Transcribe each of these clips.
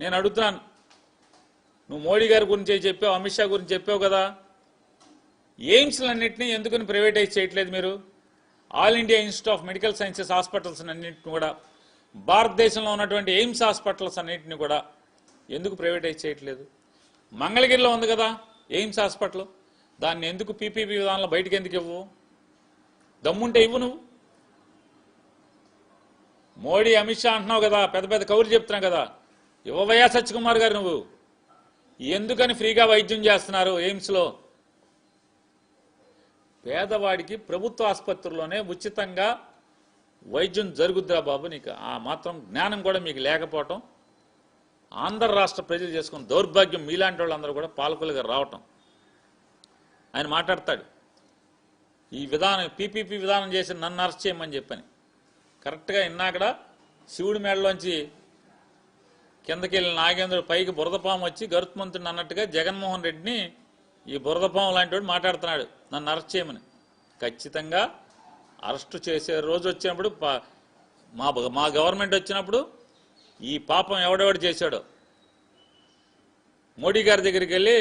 నేను అడుగుతున్నాను, నువ్వు మోడీ గారి గురించి చెప్పావు, అమిత్ షా గురించి చెప్పావు కదా, ఎయిమ్స్లన్నింటినీ ఎందుకని ప్రైవేటైజ్ చేయట్లేదు మీరు? All India institute of medical sciences hospitals అన్నింటిని కూడా, భారతదేశంలో ఉన్నటువంటి ఎయిమ్స్ హాస్పిటల్స్ అన్నింటినీ కూడా ఎందుకు ప్రైవేటైజ్ చేయట్లేదు? మంగళగిరిలో ఉంది కదా ఎయిమ్స్ హాస్పిటల్, దాన్ని ఎందుకు పీపీపీ విధానంలో బయటకు ఎందుకు ఇవ్వవు? దమ్ముంటే ఇవ్వు. నువ్వు మోడీ అమిత్ షా అంటున్నావు కదా, పెద్ద పెద్ద కౌరులు చెప్తున్నావు కదా, ఇవ్వవయ్యా సత్యకుమార్ గారు. నువ్వు ఎందుకని ఫ్రీగా వైద్యం చేస్తున్నారు ఎయిమ్స్లో? పేదవాడికి ప్రభుత్వ ఆసుపత్రుల్లోనే ఉచితంగా వైద్యం జరుగుద్దిరా బాబు. నీకు ఆ మాత్రం జ్ఞానం కూడా మీకు లేకపోవటం, ఆంధ్ర రాష్ట్ర ప్రజలు చేసుకున్న దౌర్భాగ్యం. మీలాంటి వాళ్ళందరూ కూడా పాలకులుగా రావటం. ఆయన మాట్లాడతాడు, ఈ విధానం పీపీపీ విధానం చేసి నన్ను అరెస్ట్ చేయమని చెప్పని. కరెక్ట్గా ఇన్నాకడ శివుడి మేడలోంచి కిందకి వెళ్ళిన నాగేంద్రుడు పైకి బురదపాము వచ్చి గరుత్మంతుడిని అన్నట్టుగా జగన్మోహన్ రెడ్డిని ఈ బురదపాము లాంటి వాడు మాట్లాడుతున్నాడు నన్ను అరెస్ట్ చేయమని. ఖచ్చితంగా అరెస్టు చేసే రోజు వచ్చినప్పుడు, మా గవర్నమెంట్ వచ్చినప్పుడు ఈ పాపం ఎవడెవడు చేశాడో మోడీ గారి దగ్గరికి వెళ్ళి,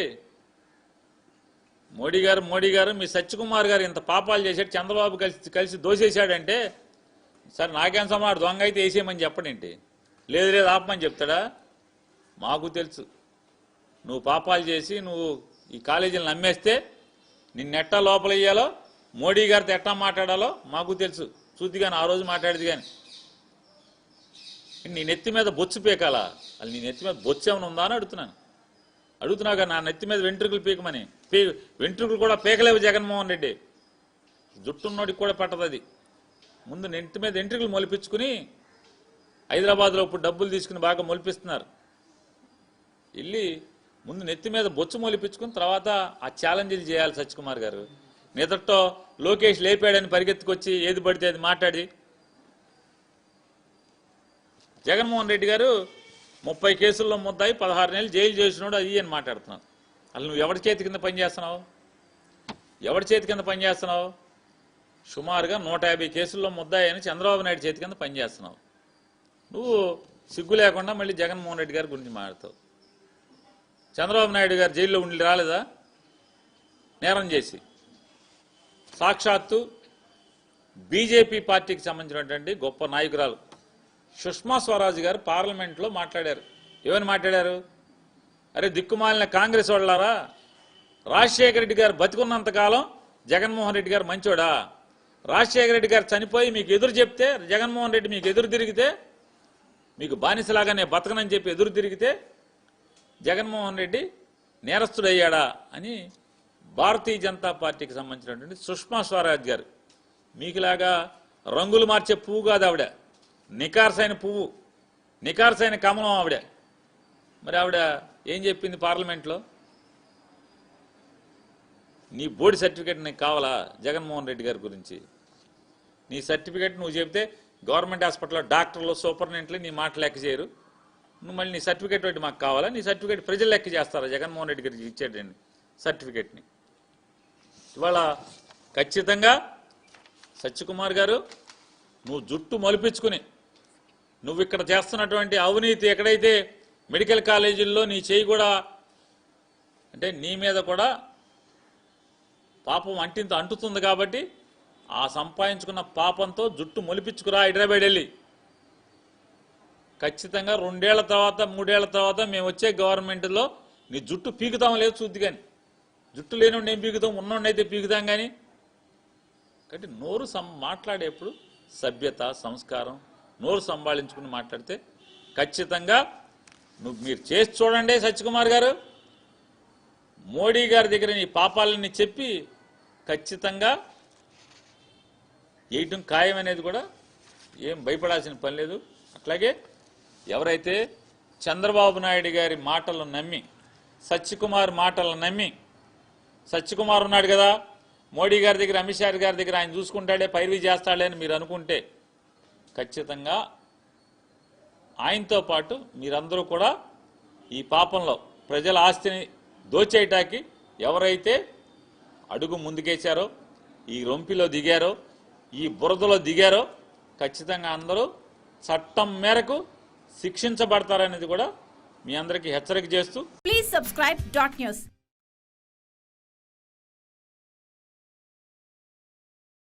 మోడీ గారు మీ సత్యకుమార్ గారు ఇంత పాపాలు చేశాడు, చంద్రబాబు కలిసి దోసేశాడంటే, సరే నాకేం సమాడు దొంగ అయితే వేసేయమని చెప్పడేంటి? లేదు ఆపమని చెప్తాడా? మాకు తెలుసు నువ్వు పాపాలు చేసి నువ్వు ఈ కాలేజీలను నమ్మేస్తే నిన్నెట్టా లోపల వేయాలో, మోడీ గారితో ఎట్టా మాట్లాడాలో మాకు తెలుసు. చూద్ది కానీ ఆ రోజు మాట్లాడేది కానీ. నీ నెత్తి మీద బొచ్చు పీకాలా? అది నీ నెత్తి మీద బొచ్చు ఏమైనా ఉందా అని అడుగుతున్నాగా. నా నెత్తి మీద వెంట్రుకలు పీకమని. వెంట్రుకలు కూడా పీకలేవు జగన్మోహన్ రెడ్డి. జుట్టున్నోడికి కూడా పట్టదు అది. ముందు నెత్తి మీద వెంట్రుకలు మొలిపించుకుని, హైదరాబాద్లో ఇప్పుడు డబ్బులు తీసుకుని బాగా మొలిపిస్తున్నారు. వెళ్ళి ముందు నెత్తి మీద బొచ్చు మొలిపించుకుని తర్వాత ఆ ఛాలెంజ్లు చేయాలి సత్యకుమార్ గారు. నిదట్లో లోకేష్ లేపాడని పరిగెత్తుకొచ్చి ఏది పడితే అది మాట్లాడి, జగన్మోహన్ రెడ్డి గారు 30 కేసుల్లో ముద్దాయి 16 నెలలు జైలు చేసినాడు అది అని మాట్లాడుతున్నావు. అసలు నువ్వు ఎవరి చేతి కింద పనిచేస్తున్నావు? సుమారుగా 150 కేసుల్లో ముద్దాయి అని చంద్రబాబు నాయుడు చేతి కింద పనిచేస్తున్నావు. నువ్వు సిగ్గు లేకుండా మళ్ళీ జగన్మోహన్ రెడ్డి గారి గురించి మాట్లాడతావు. చంద్రబాబు నాయుడు గారు జైల్లో ఉండి రాలేదా నేరం చేసి? సాక్షాత్తు బీజేపీ పార్టీకి సంబంధించినటువంటి గొప్ప నాయకురాలు సుష్మా స్వరాజ్ గారు పార్లమెంట్లో మాట్లాడారు. ఏమని మాట్లాడారు? అరే దిక్కుమాలిన కాంగ్రెస్ వాళ్ళారా, రాజశేఖర రెడ్డి గారు బతికున్నంతకాలం జగన్మోహన్ రెడ్డి గారు మంచోడా? రాజశేఖర రెడ్డి గారు చనిపోయి మీకు ఎదురు చెప్తే, జగన్మోహన్ రెడ్డి మీకు ఎదురు తిరిగితే, మీకు బానిసలాగానే బతకనని చెప్పి ఎదురు తిరిగితే జగన్మోహన్ రెడ్డి నేరస్తుడయ్యాడా అని భారతీయ జనతా పార్టీకి సంబంధించినటువంటి సుష్మా స్వరాజ్ గారు, మీకులాగా రంగులు మార్చే పువ్వు కాదు ఆవిడ, నికార్సైన పువ్వు, నికార్సైన కమలం ఆవిడ. మరి ఆవిడ ఏం చెప్పింది పార్లమెంట్లో? నీ బోర్డు సర్టిఫికేట్ నీకు కావాలా జగన్మోహన్ రెడ్డి గారి గురించి? నీ సర్టిఫికేట్ నువ్వు చెప్తే గవర్నమెంట్ హాస్పిటల్లో డాక్టర్లు సూపరింటెండెంట్లు నీ మాట లెక్క చేయరు. నువ్వు మళ్ళీ నీ సర్టిఫికేట్ ఒకటి మాకు కావాలా? నీ సర్టిఫికేట్ ప్రజలు లెక్క చేస్తారా? జగన్మోహన్ రెడ్డి గారికి ఇచ్చేటండి సర్టిఫికేట్ని. ఇవాళ ఖచ్చితంగా సత్యకుమార్ గారు నువ్వు జుట్టు మొలిపించుకుని నువ్వు ఇక్కడ చేస్తున్నటువంటి అవినీతి, ఎక్కడైతే మెడికల్ కాలేజీల్లో నీ చేయి కూడా, అంటే నీ మీద కూడా పాపం అంటుతుంది కాబట్టి ఆ సంపాదించుకున్న పాపంతో జుట్టు మొలిపించుకురా హైదరాబాద్ వెళ్ళి. ఖచ్చితంగా 2 ఏళ్ల తర్వాత 3 ఏళ్ల తర్వాత మేము వచ్చే గవర్నమెంట్లో నీ జుట్టు పీకుతాం లేదు చూద్ది. కానీ జుట్టు లేనివాడిని ఏం పీకుతాం, ఉన్నవాడిని అయితే పీకుతాం. కానీ కాబట్టి నోరు మాట్లాడేప్పుడు సభ్యత సంస్కారం, నోరు సంభాళించుకుని మాట్లాడితే ఖచ్చితంగా మీరు చేసి చూడండి. సత్యకుమార్ గారు మోడీ గారి దగ్గర నీ పాపాలని చెప్పి ఖచ్చితంగా వేయటం ఖాయం అనేది కూడా ఏం భయపడాల్సిన పని లేదు. అట్లాగే ఎవరైతే చంద్రబాబు నాయుడు గారి మాటలు నమ్మి, సత్యకుమార్ మాటలు నమ్మి, సత్యకుమార్ ఉన్నాడు కదా మోడీ గారి దగ్గర, అమిత్ షా గారి దగ్గర, ఆయన చూసుకుంటాడే పైరవీ చేస్తాడే అని మీరు అనుకుంటే ఖచ్చితంగా ఆయనతో పాటు మీరందరూ కూడా ఈ పాపంలో ప్రజల ఆస్తిని దోచేయటానికి ఎవరైతే అడుగు ముందుకేశారో, ఈ రొంపిలో దిగారో, ఈ బురదలో దిగారో ఖచ్చితంగా అందరూ చట్టం మేరకు శిక్షించబడతారనేది కూడా మీ అందరికీ హెచ్చరిక చేస్తూ Please subscribe dot news.